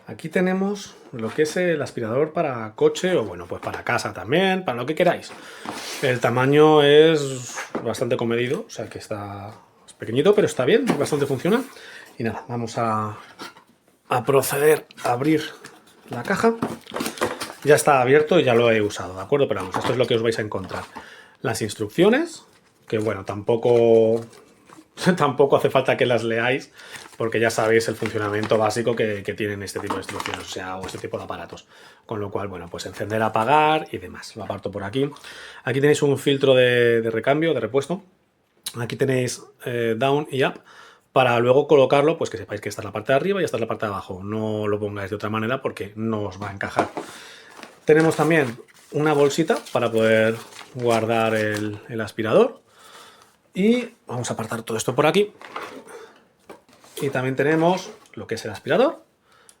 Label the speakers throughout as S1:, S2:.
S1: Aquí tenemos lo que es el aspirador para coche o bueno, pues para casa también, para lo que queráis. El tamaño es bastante comedido, o sea que es pequeñito, pero está bien, bastante funciona. Y nada, vamos a proceder a abrir la caja. Ya está abierto y ya lo he usado, ¿de acuerdo? Pero vamos, esto es lo que os vais a encontrar. Las instrucciones, que bueno, tampoco hace falta que las leáis, porque ya sabéis el funcionamiento básico que tienen este tipo de instrucciones, o sea, o este tipo de aparatos. Con lo cual, bueno, pues encender, apagar y demás. Lo aparto por aquí. Aquí tenéis un filtro de recambio, de repuesto. Aquí tenéis down y up, para luego colocarlo, pues que sepáis que esta es la parte de arriba y esta es la parte de abajo. No lo pongáis de otra manera porque no os va a encajar. Tenemos también una bolsita para poder guardar el aspirador. Y vamos a apartar todo esto por aquí. Y también tenemos lo que es el aspirador.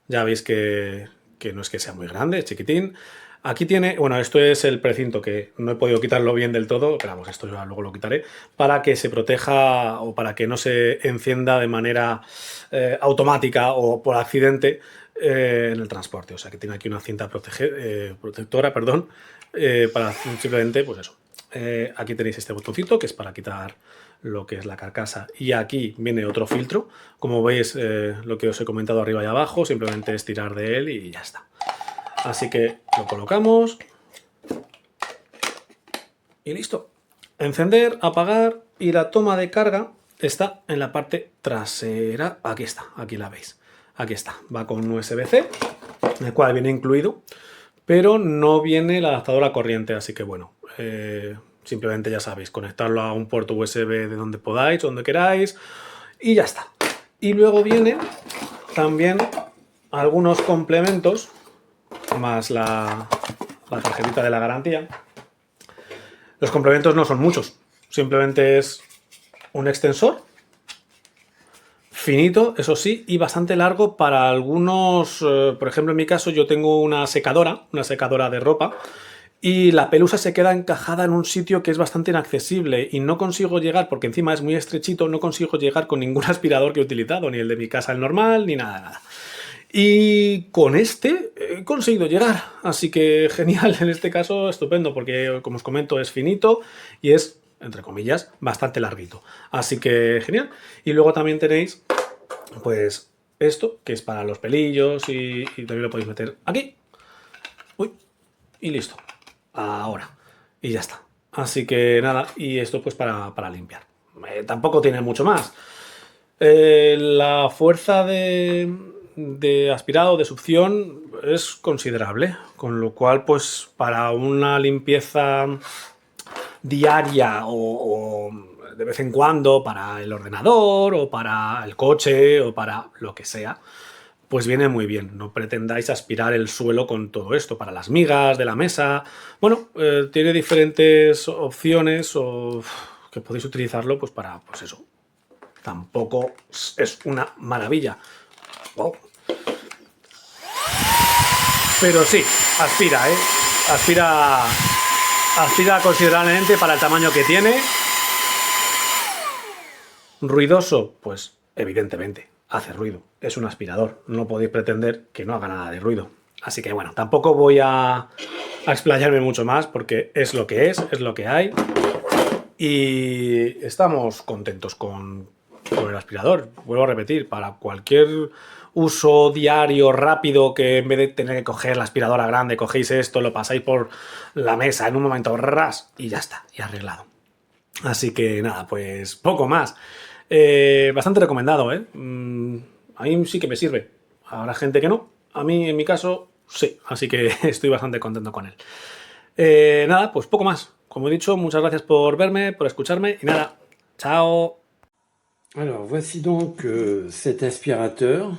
S1: Ya veis que no es que sea muy grande, es chiquitín. Aquí tiene, bueno, esto es el precinto que no he podido quitarlo bien del todo, pero vamos, esto ya luego lo quitaré, para que se proteja o para que no se encienda de manera automática o por accidente en el transporte. O sea que tiene aquí una cinta protectora, perdón, para simplemente, pues eso. Aquí tenéis este botoncito que es para quitar lo que es la carcasa, y aquí viene otro filtro. Como veis, lo que os he comentado arriba y abajo, simplemente es tirar de él y ya está. Así que lo colocamos y listo. Encender, apagar, y la toma de carga está en la parte trasera. Aquí está, aquí la veis. Aquí está, va con USB-C, el cual viene incluido, pero no viene el adaptador a corriente, así que bueno, simplemente ya sabéis, conectarlo a un puerto USB de donde podáis, donde queráis, y ya está. Y luego viene también algunos complementos, más la tarjetita de la garantía. Los complementos no son muchos, simplemente es un extensor finito, eso sí, y bastante largo para algunos. Por ejemplo, en mi caso yo tengo una secadora de ropa, y la pelusa se queda encajada en un sitio que es bastante inaccesible y no consigo llegar, porque encima es muy estrechito, no consigo llegar con ningún aspirador que he utilizado, ni el de mi casa, el normal, ni nada. Y con este he conseguido llegar, así que genial, en este caso estupendo, porque como os comento es finito y es, entre comillas, bastante larguito, así que genial. Y luego también tenéis pues esto, que es para los pelillos, y también lo podéis meter aquí. Uy, y listo, ahora, y ya está. Así que nada, y esto pues para limpiar. Tampoco tiene mucho más. La fuerza de aspirado, de succión, es considerable, con lo cual pues para una limpieza diaria o de vez en cuando para el ordenador o para el coche o para lo que sea, pues viene muy bien. No pretendáis aspirar el suelo con todo esto, para las migas de la mesa. Bueno, tiene diferentes opciones que podéis utilizarlo pues para, pues eso. Tampoco es una maravilla. Wow. Pero sí, aspira, aspira considerablemente para el tamaño que tiene. ¿Ruidoso? Pues evidentemente, hace ruido. Es un aspirador, no podéis pretender que no haga nada de ruido. Así que bueno, tampoco voy a explayarme mucho más, porque es lo que es lo que hay. Y estamos contentos con el aspirador. Vuelvo a repetir, para cualquier uso diario rápido, que en vez de tener que coger la aspiradora grande, cogéis esto, lo pasáis por la mesa en un momento, ras, y ya está, y arreglado. Así que nada, pues poco más. Bastante recomendado, ¿eh? A mí sí que me sirve. Habrá gente que no. A mí, en mi caso, sí. Así que estoy bastante contento con él. Nada, pues poco más. Como he dicho, muchas gracias por verme, por escucharme, y nada, chao.
S2: Alors, voici donc cet aspirateur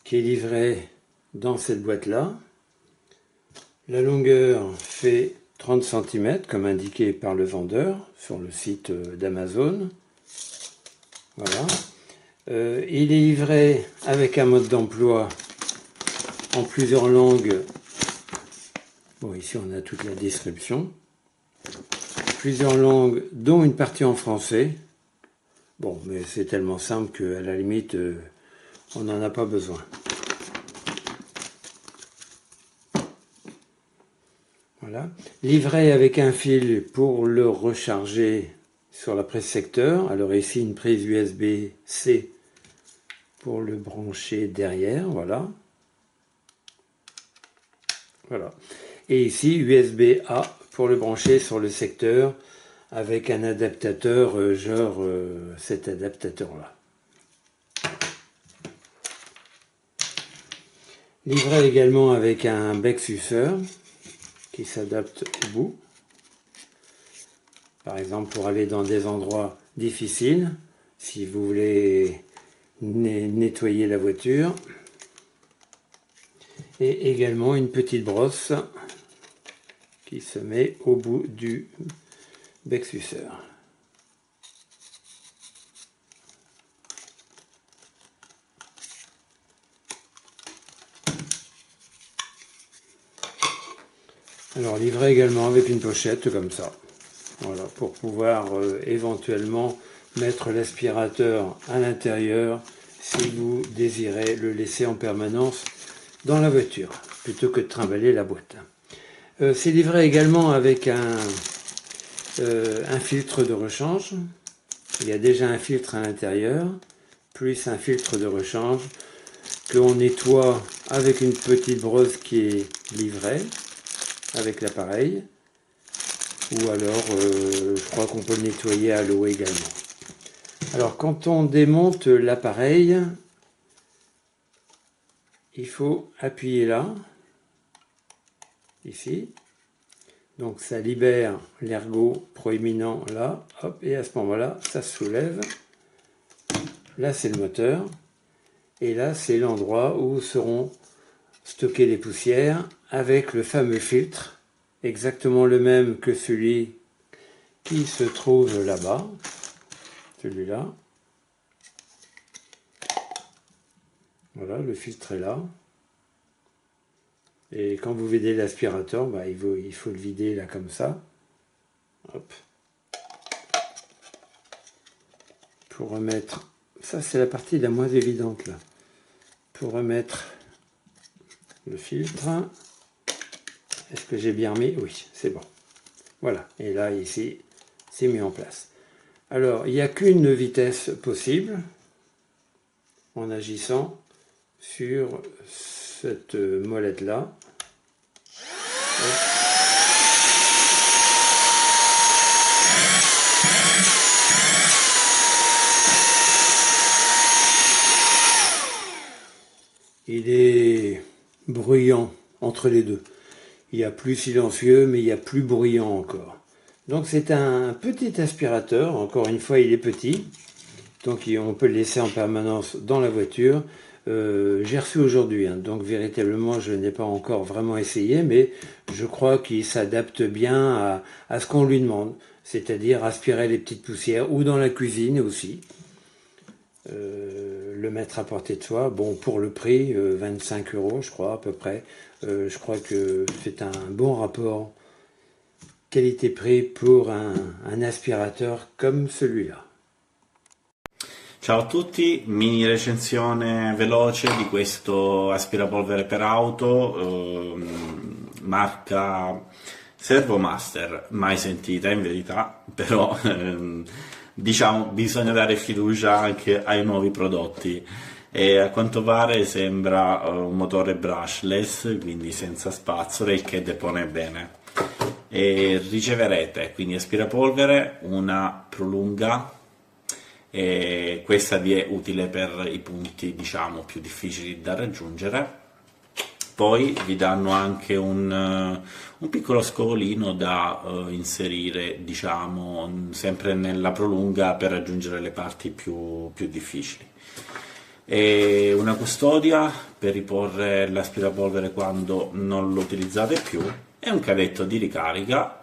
S2: qui est livré dans cette boîte-là. La longueur fait 30 cm, comme indiqué par le vendeur sur le site d'Amazon. Voilà. Il est livré avec un mode d'emploi en plusieurs langues. Bon, ici on a toute la description. Plusieurs langues, dont une partie en français. Bon, mais c'est tellement simple qu'à la limite, on n'en a pas besoin. Voilà. Livret avec un fil pour le recharger sur la prise secteur. Alors ici une prise USB-C pour le brancher derrière, voilà. Voilà. Et ici USB-A pour le brancher sur le secteur avec un adaptateur genre cet adaptateur-là. Livret également avec un bec suceur qui s'adapte au bout. Par exemple pour aller dans des endroits difficiles, si vous voulez nettoyer la voiture. Et également une petite brosse qui se met au bout du bec suceur. Alors livré également avec une pochette comme ça, voilà, pour pouvoir éventuellement mettre l'aspirateur à l'intérieur si vous désirez le laisser en permanence dans la voiture, plutôt que de trimballer la boîte. C'est livré également avec un filtre de rechange. Il y a déjà un filtre à l'intérieur, plus un filtre de rechange que l'on nettoie avec une petite brosse qui est livrée avec l'appareil, ou alors je crois qu'on peut le nettoyer à l'eau également. Alors quand on démonte l'appareil, il faut appuyer là, ici, donc ça libère l'ergot proéminent là, hop, et à ce moment-là, ça se soulève. Là c'est le moteur, et là c'est l'endroit où seront stockées les poussières avec le fameux filtre, exactement le même que celui qui se trouve là-bas, celui-là. Voilà, le filtre est là. Et quand vous videz l'aspirateur, bah, il faut le vider là comme ça. Hop. Pour remettre, ça c'est la partie la moins évidente là. Pour remettre le filtre. Est-ce que j'ai bien remis? Oui, c'est bon. Voilà, et là ici, c'est mis en place. Alors, il n'y a qu'une vitesse possible en agissant sur cette molette là. Il est bruyant entre les deux. Il y a plus silencieux, mais il y a plus bruyant encore. Donc c'est un petit aspirateur, encore une fois il est petit, donc on peut le laisser en permanence dans la voiture. J'ai reçu aujourd'hui, hein, donc véritablement je n'ai pas encore vraiment essayé, mais je crois qu'il s'adapte bien à ce qu'on lui demande, c'est-à-dire aspirer les petites poussières, ou dans la cuisine aussi. Le mettre à portée de soi, bon pour le prix, 25 € je crois à peu près, je crois que c'est un bon rapport qualité-prix pour un aspirateur comme celui-là.
S3: Ciao a tutti, mini recensione veloce di questo aspirapolvere per auto, marca SERVOMASTER, mai sentita in verità, però diciamo bisogna dare fiducia anche ai nuovi prodotti. E a quanto pare sembra un motore brushless, quindi senza spazzole, il che depone bene. E riceverete quindi aspirapolvere, una prolunga, e questa vi è utile per i punti diciamo più difficili da raggiungere. Poi vi danno anche un piccolo scovolino da inserire diciamo sempre nella prolunga per raggiungere le parti più difficili. E una custodia per riporre l'aspirapolvere quando non lo utilizzate più, e un cavetto di ricarica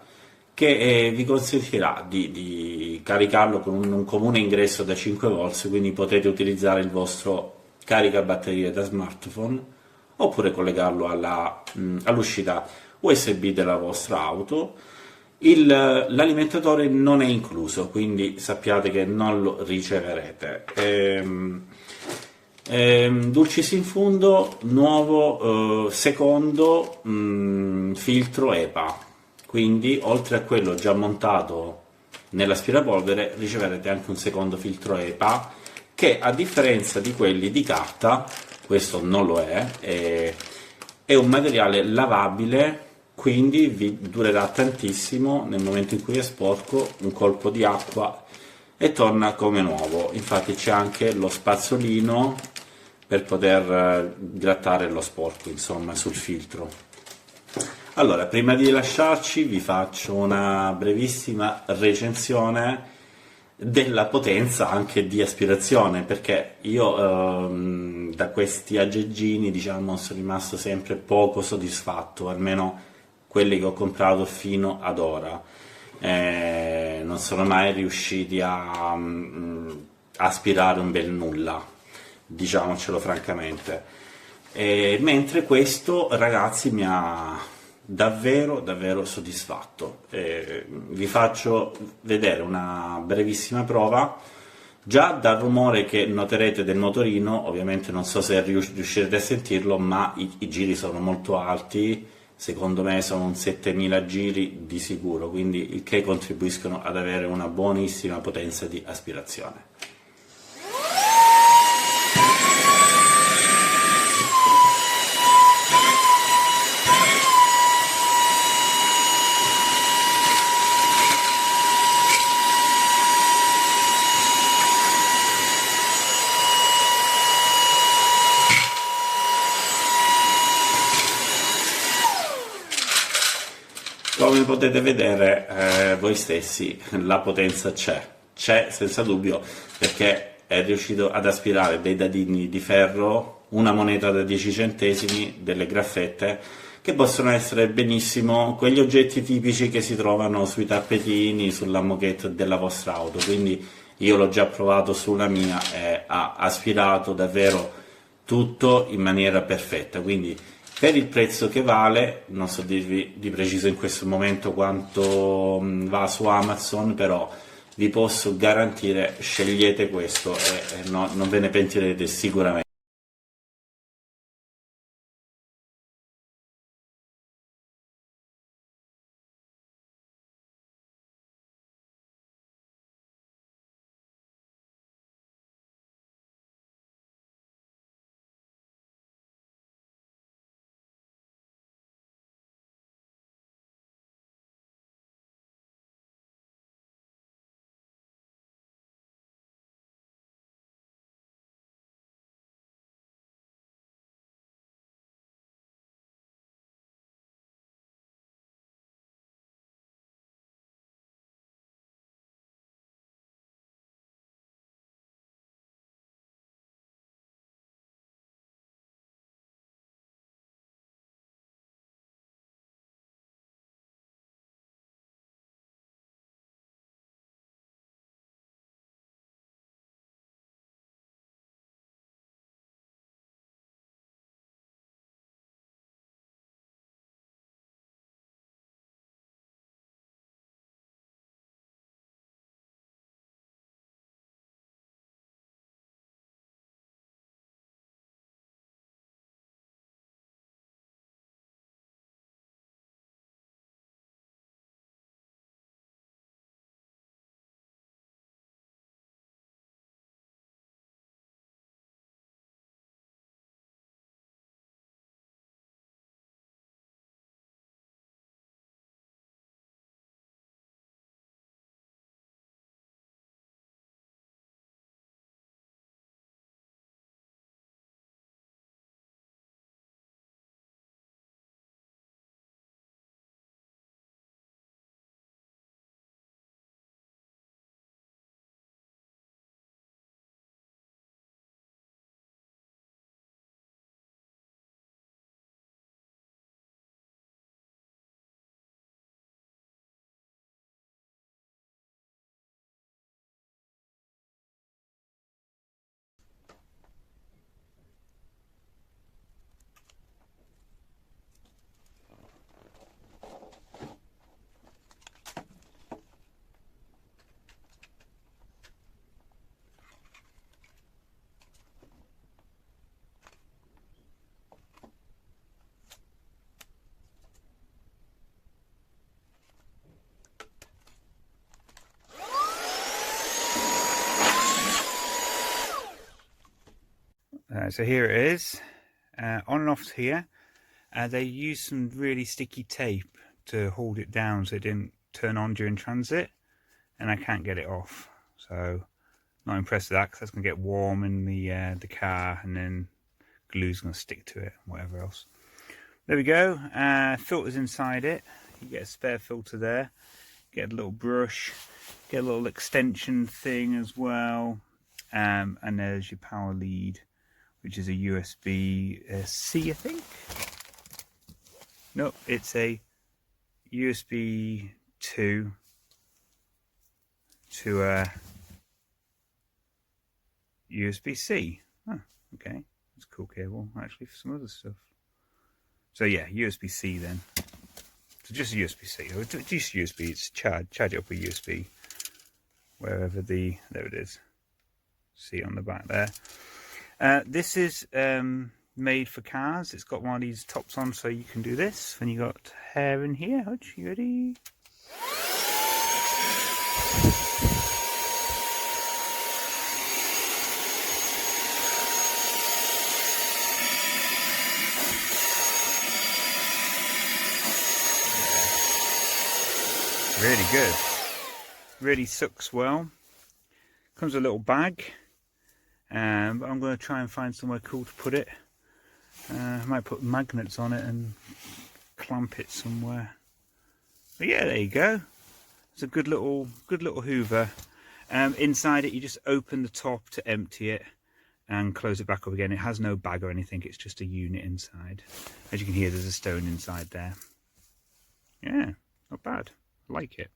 S3: che vi consentirà di caricarlo con un comune ingresso da 5 volts, quindi potete utilizzare il vostro caricabatterie da smartphone oppure collegarlo all'uscita USB della vostra auto. L'alimentatore non è incluso, quindi sappiate che non lo riceverete. Dulcis in fundo, nuovo secondo filtro EPA, quindi oltre a quello già montato nell'aspirapolvere riceverete anche un secondo filtro EPA che, a differenza di quelli di carta, questo non lo è un materiale lavabile, quindi vi durerà tantissimo. Nel momento in cui è sporco, un colpo di acqua e torna come nuovo. Infatti c'è anche lo spazzolino per poter grattare lo sporco, insomma, sul filtro. Allora, prima di lasciarci vi faccio una brevissima recensione della potenza anche di aspirazione, perché io da questi aggeggini, diciamo, sono rimasto sempre poco soddisfatto, almeno quelli che ho comprato fino ad ora. Non sono mai riusciti a aspirare un bel nulla, diciamocelo francamente. Mentre questo, ragazzi, mi ha davvero soddisfatto. Vi faccio vedere una brevissima prova. Già dal rumore che noterete del motorino, ovviamente non so se riuscirete a sentirlo, ma i giri sono molto alti, secondo me sono un 7000 giri di sicuro, quindi il che contribuiscono ad avere una buonissima potenza di aspirazione. Come potete vedere voi stessi, la potenza c'è senza dubbio, perché è riuscito ad aspirare dei dadini di ferro, una moneta da 10 centesimi, delle graffette, che possono essere benissimo quegli oggetti tipici che si trovano sui tappetini, sulla moquette della vostra auto. Quindi io l'ho già provato sulla mia e ha aspirato davvero tutto in maniera perfetta. Quindi per il prezzo che vale, non so dirvi di preciso in questo momento quanto va su Amazon, però vi posso garantire, scegliete questo e non ve ne pentirete sicuramente.
S4: Right, so here it is, on and off here. They used some really sticky tape to hold it down so it didn't turn on during transit, and I can't get it off. So not impressed with that, because that's going to get warm in the car, and then glue's going to stick to it, whatever else. There we go. Filters inside it. You get a spare filter there. Get a little brush. Get a little extension thing as well. And there's your power lead, which is a USB-C, I think. Nope, it's a USB 2 to a USB-C. Oh, okay. That's a cool cable, actually, for some other stuff. So yeah, USB-C then. So just a USB-C, or just USB, it's charge it up with USB. Wherever there it is. See on the back there. This is made for cars. It's got one of these tops on, so you can do this when you got hair in here. Hutch, you ready? Really good. Really sucks well. Comes with a little bag. But I'm going to try and find somewhere cool to put it. I might put magnets on it and clamp it somewhere. But yeah, there you go. It's a good little Hoover. Inside it, you just open the top to empty it and close it back up again. It has no bag or anything. It's just a unit inside. As you can hear, there's a stone inside there. Yeah, not bad. I like it.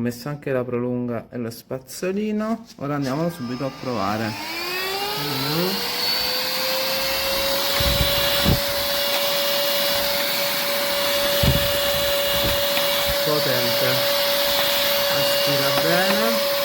S5: messo anche la prolunga e lo spazzolino. Ora andiamolo subito a provare. Potente, aspira bene.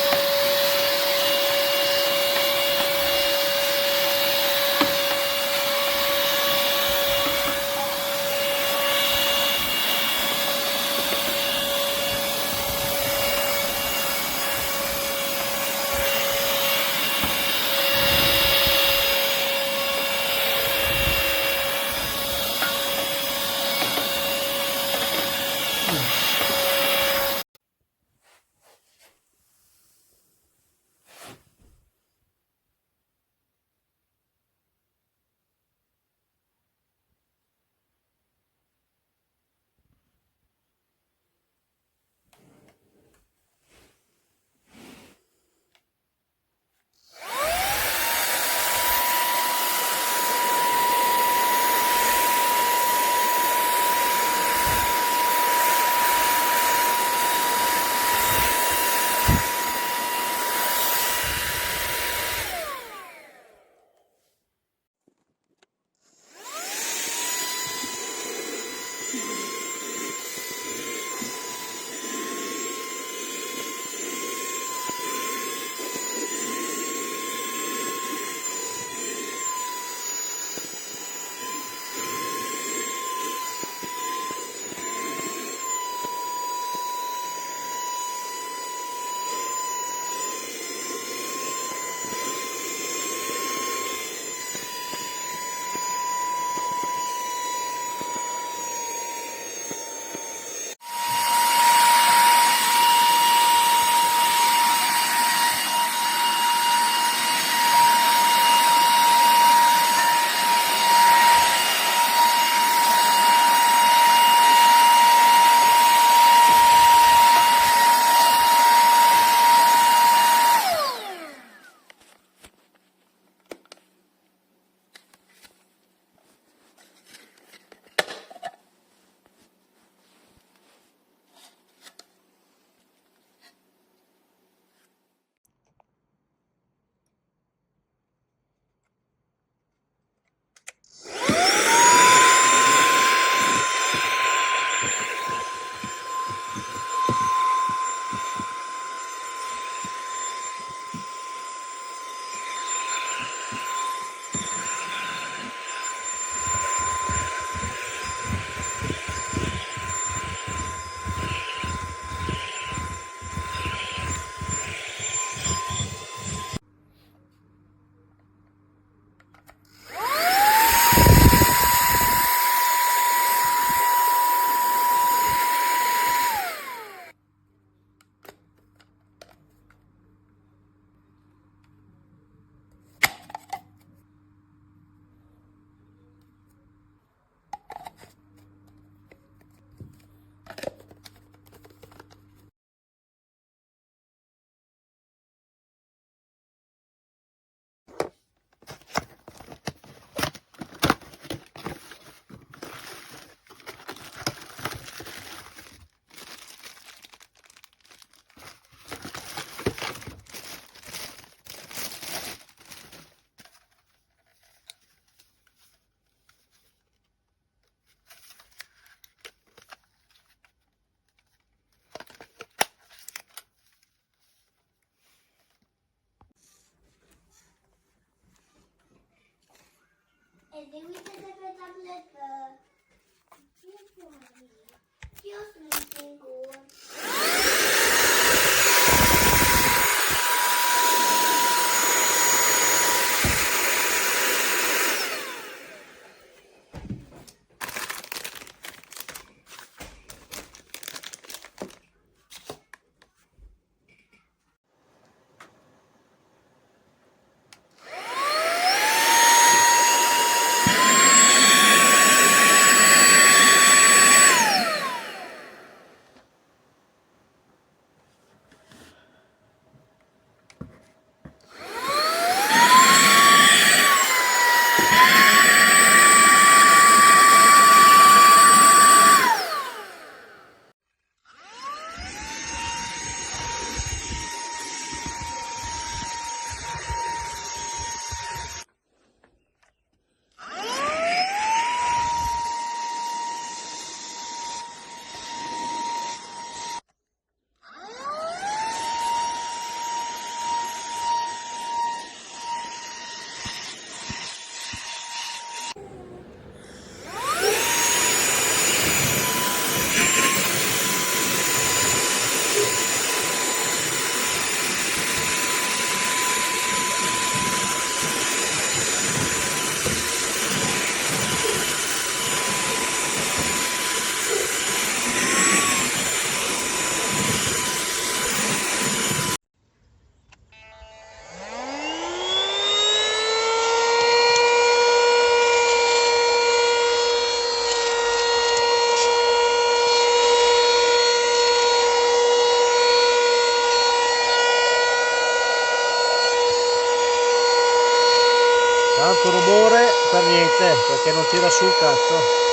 S6: rumore per niente, perché non tira sul cazzo.